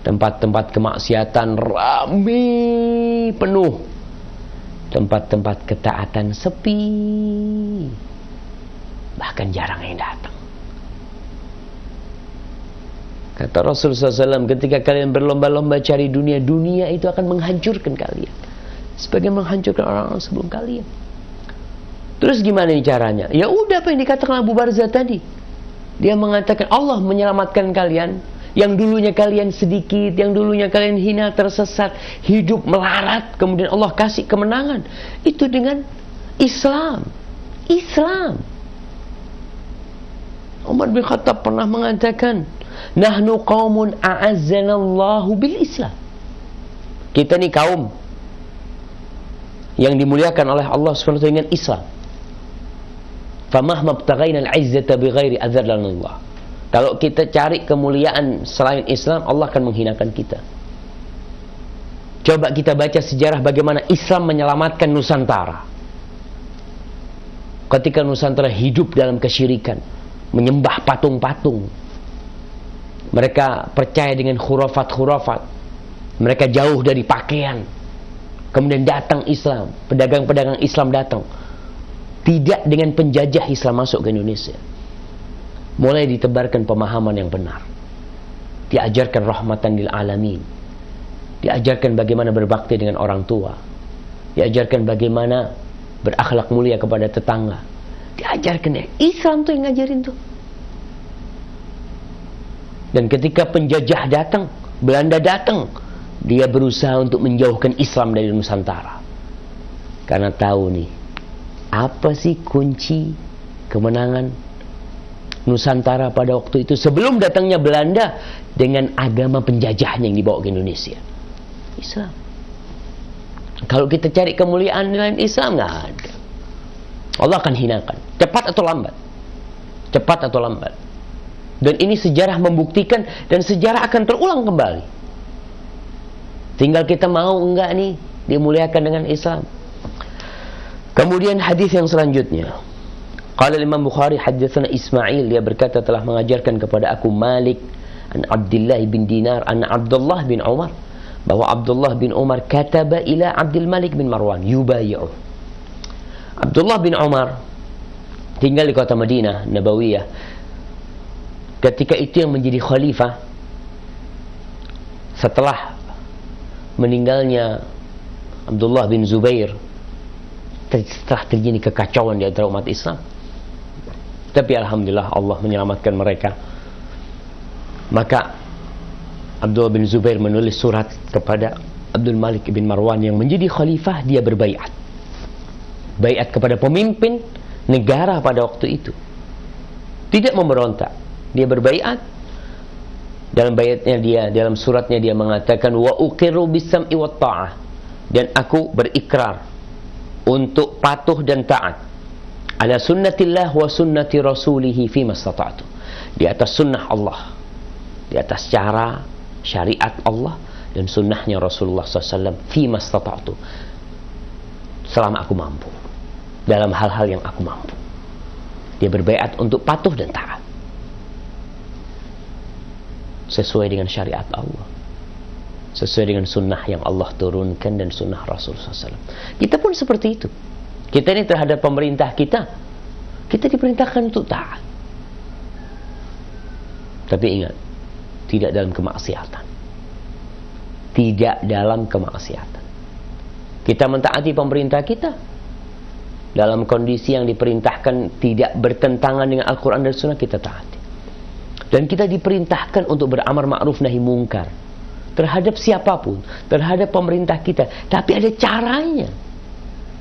Tempat-tempat kemaksiatan ramai, penuh. Tempat-tempat ketaatan sepi, bahkan jarang yang datang. Kata Rasulullah SAW, ketika kalian berlomba-lomba cari dunia, dunia itu akan menghancurkan kalian, sebagai menghancurkan orang-orang sebelum kalian. Terus gimana nih caranya? Ya udah apa yang dikatakan Abu Barzah tadi. Dia mengatakan Allah menyelamatkan kalian, yang dulunya kalian sedikit, yang dulunya kalian hina, tersesat, hidup melarat, kemudian Allah kasih kemenangan. Itu dengan Islam. Islam. Umar bin Khattab pernah mengatakan, nahnu qaumun a'azzanallahu bil Islam. Kita nih kaum yang dimuliakan oleh Allah Subhanahu wa taala dengan Islam. Famahma btaghaina al-'izzata bighairi adzallana Allah. Kalau kita cari kemuliaan selain Islam, Allah akan menghinakan kita. Coba kita baca sejarah bagaimana Islam menyelamatkan Nusantara. Ketika Nusantara hidup dalam kesyirikan, menyembah patung-patung, mereka percaya dengan khurafat-khurafat, mereka jauh dari pakaian. Kemudian datang Islam, pedagang-pedagang Islam datang. Tidak dengan penjajah Islam masuk ke Indonesia. Mulai ditebarkan pemahaman yang benar. Diajarkan rahmatan lil alamin. Diajarkan bagaimana berbakti dengan orang tua. Diajarkan bagaimana berakhlak mulia kepada tetangga. Diajarkan ya. Islam tuh yang ngajarin tuh. Dan ketika penjajah datang, Belanda datang, dia berusaha untuk menjauhkan Islam dari Nusantara. Karena tahu nih, apa sih kunci kemenangan Nusantara pada waktu itu sebelum datangnya Belanda dengan agama penjajahnya yang dibawa ke Indonesia? Islam. Kalau kita cari kemuliaan lain Islam, nggak ada. Allah akan hinakan, cepat atau lambat. Cepat atau lambat. Dan ini sejarah membuktikan, dan sejarah akan terulang kembali. Tinggal kita mau enggak nih dimuliakan dengan Islam. Kemudian hadis yang selanjutnya. Qala Imam Bukhari haddatsana Ismail, dia berkata telah mengajarkan kepada aku Malik an Abdullah bin Dinar an Abdullah bin Umar, bahwa Abdullah bin Umar kataba ila Abdul Malik bin Marwan yubayi'u. Abdullah bin Umar tinggal di kota Madinah Nabawiyah. Ketika itu yang menjadi khalifah setelah meninggalnya Abdullah bin Zubair, setelah terjadi kekacauan di antara umat Islam. Tapi alhamdulillah Allah menyelamatkan mereka. Maka Abdullah bin Zubair menulis surat kepada Abdul Malik bin Marwan yang menjadi khalifah. Dia berbaiat, baiat kepada pemimpin negara pada waktu itu, tidak memberontak. Dia berbaiat. Dalam baiatnya dia, dalam suratnya dia mengatakan wa uqirru bis-sam'i wat ta'ah, dan aku berikrar untuk patuh dan taat ala sunnatillah wa sunnati rasulihi fi mastata'tu, di atas sunnah Allah, di atas cara syariat Allah dan sunnahnya Rasulullah SAW fi mastata'tu, selama aku mampu, dalam hal-hal yang aku mampu. Dia berbaiat untuk patuh dan taat sesuai dengan syariat Allah, sesuai dengan sunnah yang Allah turunkan dan sunnah Rasulullah SAW. Kita pun seperti itu. Kita ini terhadap pemerintah kita diperintahkan untuk taat. Tapi ingat, tidak dalam kemaksiatan. Tidak dalam kemaksiatan. Kita mentaati pemerintah kita dalam kondisi yang diperintahkan tidak bertentangan dengan Al-Quran dan Sunnah, kita taati. Dan kita diperintahkan untuk beramar ma'ruf nahi mungkar terhadap siapapun, terhadap pemerintah kita. Tapi ada caranya.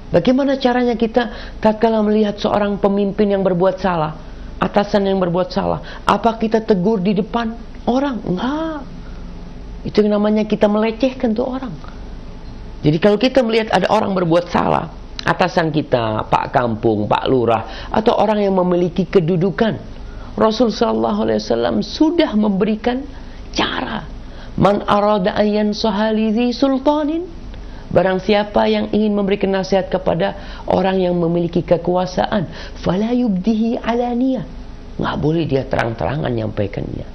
Bagaimana caranya kita tatkala melihat seorang pemimpin yang berbuat salah, atasan yang berbuat salah, apa kita tegur di depan orang? Enggak. Itu yang namanya kita melecehkan tuh orang. Jadi kalau kita melihat ada orang berbuat salah, atasan kita, Pak Kampung, Pak Lurah, atau orang yang memiliki kedudukan, Rasul sallallahu alaihi wasallam sudah memberikan cara. Man arada an yansaha lidhi sultanin, barang siapa yang ingin memberikan nasihat kepada orang yang memiliki kekuasaan, fala yubdihi alaniyah, enggak boleh dia terang-terangan nyampaikannya.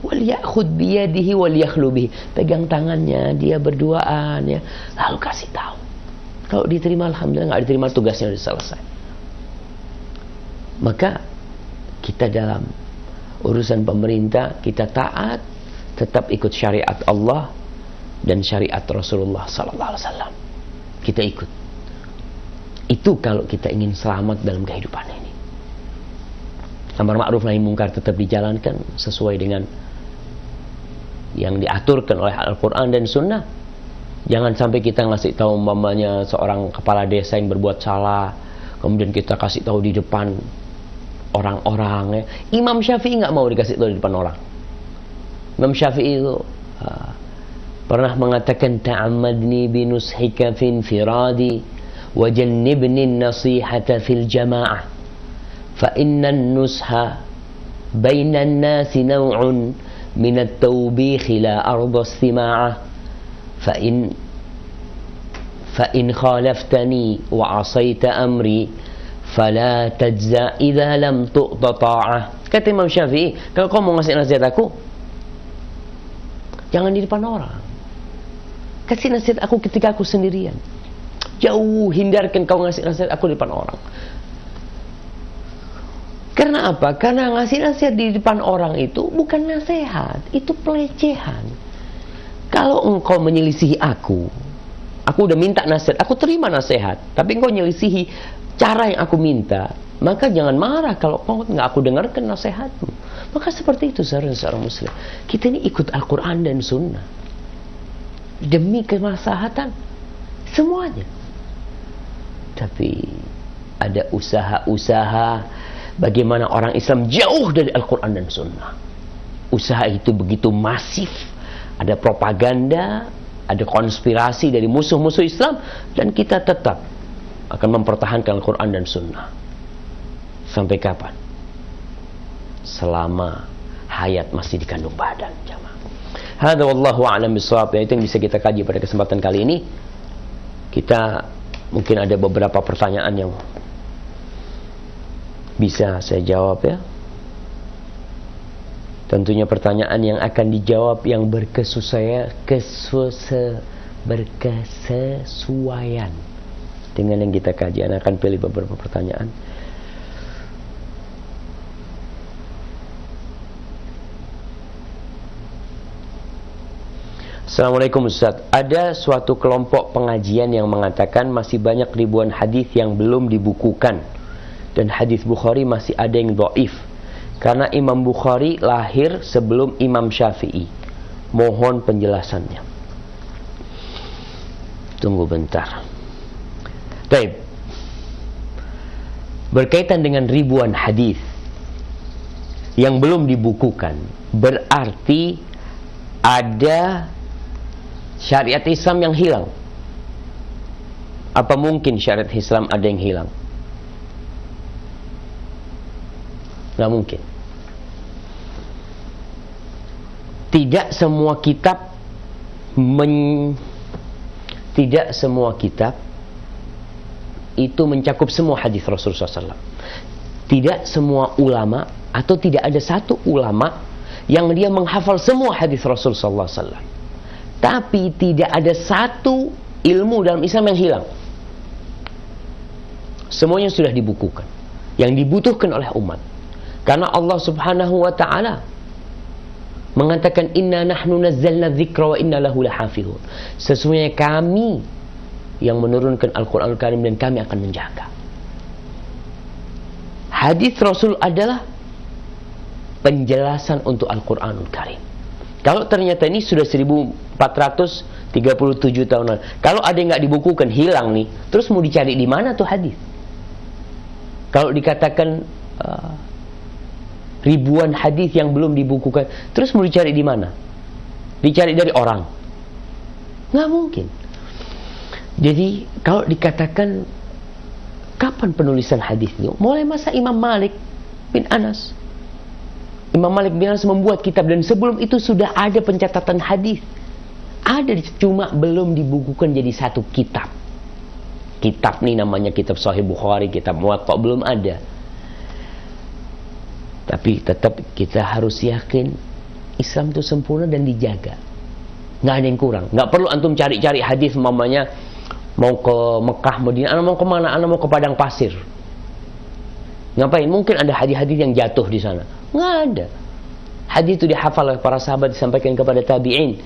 Wal ya'khudh bi yadihi wal yakhlu bihi, pegang tangannya, dia berduaan ya, lalu kasih tahu. Kalau diterima alhamdulillah, enggak diterima tugasnya sudah selesai. Maka kita dalam urusan pemerintah, kita taat, tetap ikut syariat Allah dan syariat Rasulullah sallallahu alaihi wasallam. Kita ikut. Itu kalau kita ingin selamat dalam kehidupan ini. Amar ma'ruf nahi mungkar tetap dijalankan sesuai dengan yang diaturkan oleh Al-Quran dan Sunnah. Jangan sampai kita ngasih tahu umpamanya seorang kepala desa yang berbuat salah, kemudian kita kasih tahu di depan orang-orang ya. Imam Syafi'i nggak mau dikasih tahu di depan orang. Imam Syafi'i itu pernah mengatakan, ta'ammadni binushika fi infiradi wa jannibni nasihata fil jama'ah fa inna nusha baina an-nasi naw'un min at-tawbikh la arda istima'ah fa in khalaftani wa 'asayta amri fala tajza idza lam tu'ta ta'ah. Kata Imam Syafi'i, kalau kau mau ngasih nasihat aku, jangan di depan orang. Kasih nasihat aku ketika aku sendirian. Jauh, hindarkan kau ngasih nasihat aku di depan orang. Karena apa? Karena ngasih nasihat di depan orang itu bukan nasihat, itu pelecehan. Kalau engkau menyelisihi aku udah minta nasihat, aku terima nasihat, tapi engkau menyelisihi cara yang aku minta, maka jangan marah kalau kau nggak aku dengarkan nasihatmu. Maka seperti itu seorang muslim. Kita ini ikut Al-Quran dan Sunnah demi kemaslahatan semuanya. Tapi ada usaha-usaha bagaimana orang Islam jauh dari Al-Quran dan Sunnah. Usaha itu begitu masif. Ada propaganda, ada konspirasi dari musuh-musuh Islam, dan kita tetap akan mempertahankan Al-Quran dan Sunnah. Sampai kapan? Selama hayat masih di kandung badan, jamaah. Hadza wallahu a'lam bishawab. Itu yang bisa kita kaji pada kesempatan kali ini. Kita mungkin ada beberapa pertanyaan yang bisa saya jawab ya. Tentunya pertanyaan yang akan dijawab yang berkesesuaian dengan yang kita kaji. Anda akan pilih beberapa pertanyaan. Assalamualaikum Ustaz. Ada suatu kelompok pengajian yang mengatakan masih banyak ribuan hadis yang belum dibukukan, dan hadis Bukhari masih ada yang dhaif karena Imam Bukhari lahir sebelum Imam Syafi'i. Mohon penjelasannya. Tunggu bentar. Baik. Berkaitan dengan ribuan hadis yang belum dibukukan, berarti ada syariat Islam yang hilang. Apa mungkin syariat Islam ada yang hilang? Nggak mungkin. Tidak semua kitab itu mencakup semua hadis Rasulullah SAW. Tidak semua ulama, atau tidak ada satu ulama yang dia menghafal semua hadis Rasulullah SAW. Tapi tidak ada satu ilmu dalam Islam yang hilang. Semuanya sudah dibukukan, yang dibutuhkan oleh umat. Karena Allah Subhanahu wa ta'ala mengatakan, inna nahnu nazzalna dzikra wa inna lahu lahafizun. Sesungguhnya kami yang menurunkan Al-Quran Al-Karim dan kami akan menjaga. Hadis Rasul adalah penjelasan untuk Al-Quranul Karim. Kalau ternyata ini sudah 1437 tahun lalu, kalau ada yang nggak dibukukan, hilang nih, terus mau dicari di mana tuh hadis? Kalau dikatakan ribuan hadis yang belum dibukukan, terus mau dicari di mana? Dicari dari orang? Nggak mungkin. Jadi kalau dikatakan kapan penulisan hadis itu? Mulai masa Imam Malik bin Anas. Imam Malik bin Anas membuat kitab, dan sebelum itu sudah ada pencatatan hadis. Ada, cuma belum dibukukan jadi satu kitab. Kitab nih namanya kitab Sahih Bukhari, kitab Muwatta, belum ada. Tapi tetap kita harus yakin Islam itu sempurna dan dijaga. Nggak ada yang kurang. Nggak perlu antum cari-cari hadis, mamanya mau ke Mekah, Madinah, anak mau kemana? Anak mau ke padang pasir. Ngapain? Mungkin ada hadis-hadis yang jatuh di sana. Nggak ada. Hadis itu dihafal oleh para sahabat, disampaikan kepada tabi'in,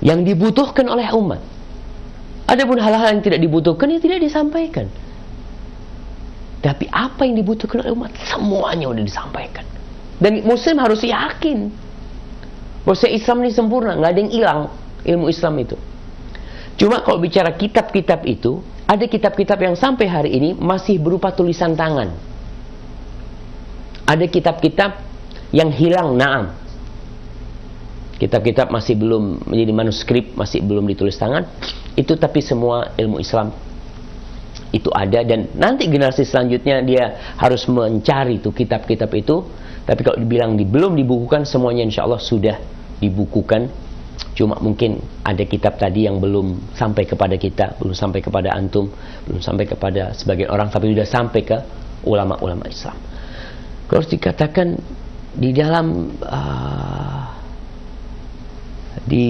yang dibutuhkan oleh umat. Adapun hal-hal yang tidak dibutuhkan, ya tidak disampaikan. Tapi apa yang dibutuhkan oleh umat, semuanya sudah disampaikan. Dan muslim harus yakin bahwa Islam ini sempurna, nggak ada yang hilang ilmu Islam itu. Cuma kalau bicara kitab-kitab itu, ada kitab-kitab yang sampai hari ini masih berupa tulisan tangan. Ada kitab-kitab yang hilang, na'am. kitab-kitab masih belum menjadi manuskrip, masih belum ditulis tangan, itu tapi semua ilmu Islam itu ada, dan nanti generasi selanjutnya dia harus mencari tuh kitab-kitab itu. Tapi kalau dibilang belum dibukukan, semuanya insya Allah sudah dibukukan. Cuma mungkin ada kitab tadi yang belum sampai kepada kita, belum sampai kepada antum, belum sampai kepada sebagian orang, tapi sudah sampai ke ulama-ulama Islam. Kalau dikatakan di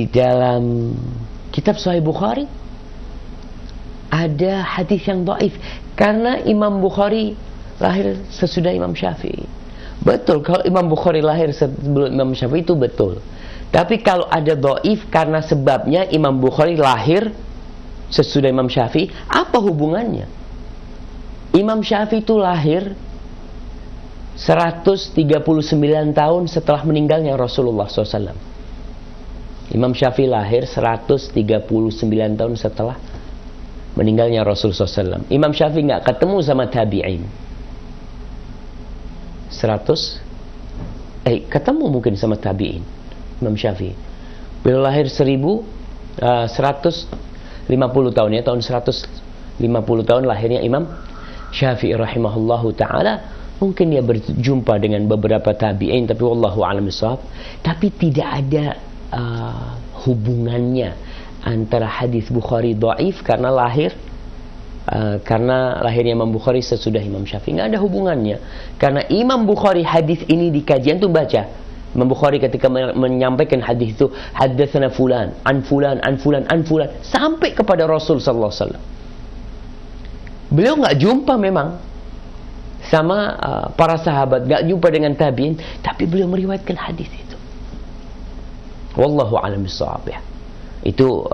dalam kitab Sahih Bukhari ada hadis yang dhaif, karena Imam Bukhari lahir sesudah Imam Syafi'i. Betul, kalau Imam Bukhari lahir sebelum Imam Syafi'i itu betul. Tapi kalau ada dhaif karena sebabnya Imam Bukhari lahir sesudah Imam Syafi'i, apa hubungannya? Imam Syafi'i itu lahir 139 tahun setelah meninggalnya Rasulullah SAW. Imam Syafi'i lahir 139 tahun setelah meninggalnya Rasulullah SAW. Imam Syafi'i nggak ketemu sama tabi'in. Ketemu mungkin sama tabi'in. Imam Syafi'i beliau lahir 150 tahun ya, tahun 150 tahun lahirnya Imam Syafi'i rahimahullahu ta'ala. Mungkin dia berjumpa dengan beberapa tabi'in, tapi wallahu a'lam bishawab. Tapi tidak ada hubungannya antara hadis Bukhari dhaif karena lahirnya Imam Bukhari sesudah Imam Syafi'i. Nggak ada hubungannya, karena Imam Bukhari hadis ini di kajian tuh baca Imam Bukhari ketika menyampaikan hadis itu, haddatsana fulan an fulan an fulan an fulan, sampai kepada Rasul sallallahu alaihi wasallam. Beliau nggak jumpa memang sama para sahabat, nggak jumpa dengan tabi'in, tapi beliau meriwayatkan hadis itu. Wallahu a'lam bishawab ya. Itu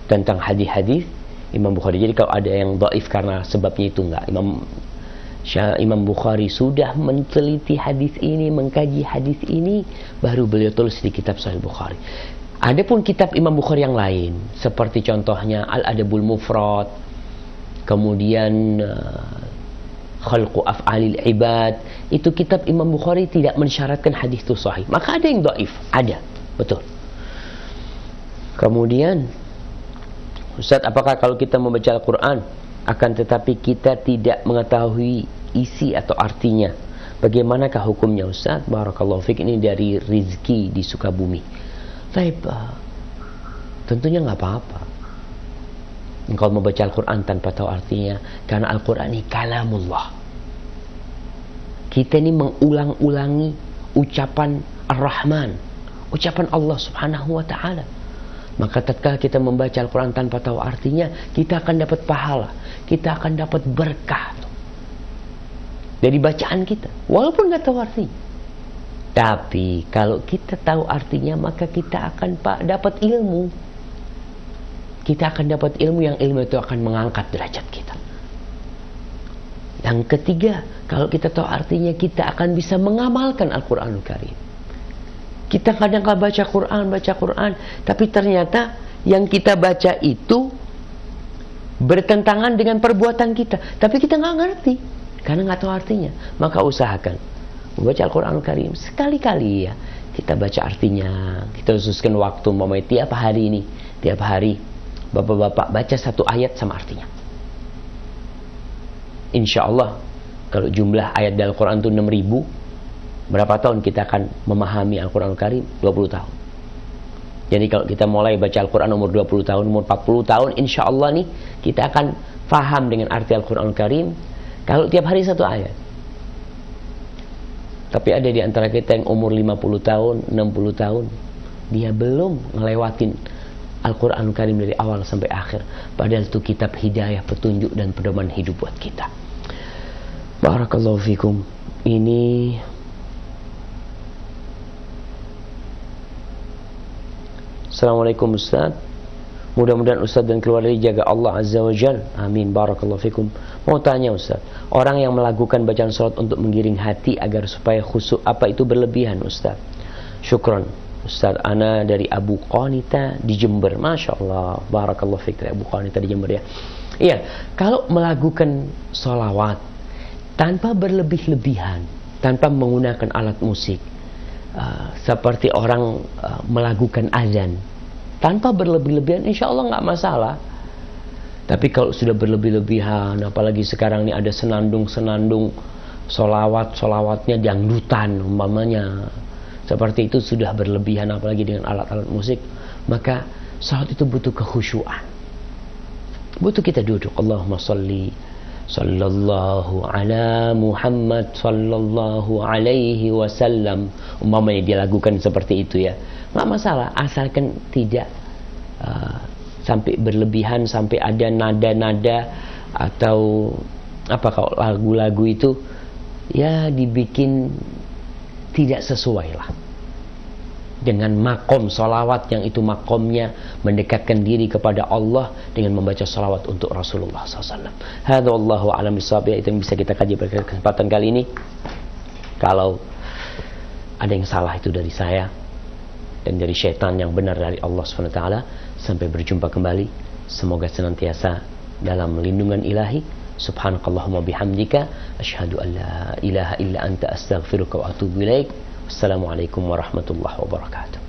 tentang hadis-hadis Imam Bukhari. Jadi kalau ada yang dhaif karena sebabnya itu enggak. Imam Bukhari sudah meneliti hadis ini, mengkaji hadis ini, baru beliau tulis di kitab Sahih Bukhari. Adapun kitab Imam Bukhari yang lain, seperti contohnya Al-Adabul Mufrad, kemudian Khalqu Af'alil Ibad, itu kitab Imam Bukhari tidak mensyaratkan hadis itu sahih. Maka ada yang dhaif, ada, betul. Kemudian, Ustaz, apakah kalau kita membaca Al-Quran akan tetapi kita tidak mengetahui isi atau artinya, bagaimanakah hukumnya, Ustaz? Barakallahu fiik. Ini dari Rizki di Sukabumi. Baik, tentunya nggak apa-apa engkau membaca Al-Quran tanpa tahu artinya, karena Al-Quran ini kalamullah. Kita ini mengulang-ulangi ucapan Ar-Rahman, ucapan Allah Subhanahu wa ta'ala. Maka tatkala kita membaca Al-Quran tanpa tahu artinya, kita akan dapat pahala, kita akan dapat berkah dari bacaan kita, walaupun nggak tahu artinya. Tapi kalau kita tahu artinya, maka kita akan dapat ilmu. Kita akan dapat ilmu, yang ilmu itu akan mengangkat derajat kita. Yang ketiga, kalau kita tahu artinya, kita akan bisa mengamalkan Al-Quranul Karim. Kita kadang baca Quran, tapi ternyata yang kita baca itu bertentangan dengan perbuatan kita, tapi kita nggak ngerti karena nggak tahu artinya. Maka usahakan membaca Al-Quranul Karim sekali-kali ya, kita baca artinya, kita khususkan waktu, tiap hari ini, tiap hari bapak-bapak baca satu ayat sama artinya. Insya Allah kalau jumlah ayat dalam Al-Quran itu 6.000, berapa tahun kita akan memahami Al-Quran Al-Karim? 20 tahun. Jadi kalau kita mulai baca Al-Quran umur 20 tahun, umur 40 tahun, insya Allah nih kita akan faham dengan arti Al-Quran Al-Karim kalau tiap hari satu ayat. Tapi ada di antara kita yang umur 50 tahun, 60 tahun, dia belum ngelewatin Al-Quran Al-Karim dari awal sampai akhir. Padahal itu kitab hidayah, petunjuk dan pedoman hidup buat kita. Barakallahu fikum. Ini Assalamualaikum Ustaz, mudah-mudahan Ustaz dan keluarga dijaga Allah Azza wa Jal. Amin. Barakallahu fikum. Mau tanya Ustaz, orang yang melakukan bacaan salat untuk menggiring hati agar supaya khusyuk, apa itu berlebihan Ustaz? Syukran Ustaz. Ana dari Abu Qanita di Jember. Masya Allah. Barakallahu fikum, Abu Qanita di Jember ya. Iya, kalau melakukan sholawat tanpa berlebih-lebihan, tanpa menggunakan alat musik, seperti orang melakukan azan tanpa berlebih-lebihan, insya Allah nggak masalah. Tapi kalau sudah berlebih-lebihan, apalagi sekarang ini ada senandung-senandung solawatnya dangdutan umpamanya, seperti itu sudah berlebihan, apalagi dengan alat-alat musik, maka salat itu butuh kekhusyuan, butuh kita duduk, Allahumma sholli sallallahu ala Muhammad sallallahu alaihi wasallam, umpamanya dia lakukan seperti itu ya, nggak masalah, asalkan tidak sampai berlebihan, sampai ada nada-nada atau apa, kalau lagu-lagu itu ya dibikin tidak sesuai lah dengan makom salawat yang itu makomnya mendekatkan diri kepada Allah dengan membaca salawat untuk Rasulullah SAW. Hadza wallahu a'lam bishawab, itu yang bisa kita kaji pada kesempatan kali ini. Kalau ada yang salah itu dari saya dan dari syaitan, yang benar dari Allah SWT. Sampai berjumpa kembali, semoga senantiasa dalam lindungan ilahi. Subhanakallahumma bihamdika asyhadu an la ilaha illa anta astaghfiruka wa atubu ilaik. Wassalamualaikum warahmatullahi wabarakatuh.